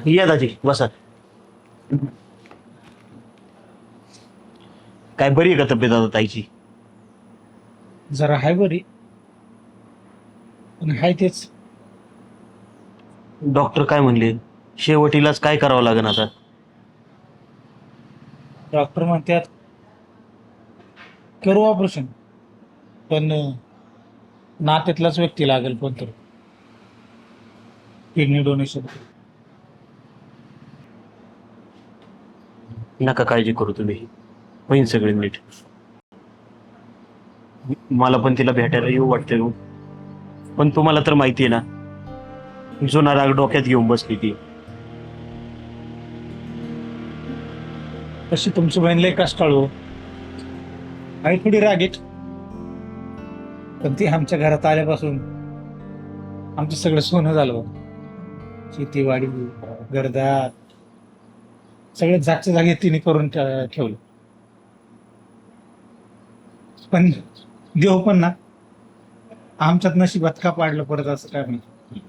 या दाजी बसा. काय बरी आहे का तब्येत आता ताईची? जरा हाय बरी, पण हाय तेच. डॉक्टर काय म्हणले? शेवटीलाच काय करावं लागेल आता? डॉक्टर म्हणतात करू ऑपरेशन, पण नात्यातलाच व्यक्ती लागेल पण तर किडनी डोनेशन. नका काळजी करू तुम्ही, होईन सगळे नीट. मला पण तिला भेटायला येऊ वाटतंय हो. पण तुम्हाला तर माहिती आहे ना, जुना राग डोक्यात घेऊन बसली ती. तशी तुमची बहीण लय कष्टाळू आहे, थोडी रागीट, पण ती आमच्या घरात आल्यापासून आमचं सगळं सोनं झालं. शेतीवाडी, घरदार सगळे जागच्या जागी तिने करून ठेवलं. पण देव पण ना आमच्यात नशिबात का पाडलं परत असं काय माहिती.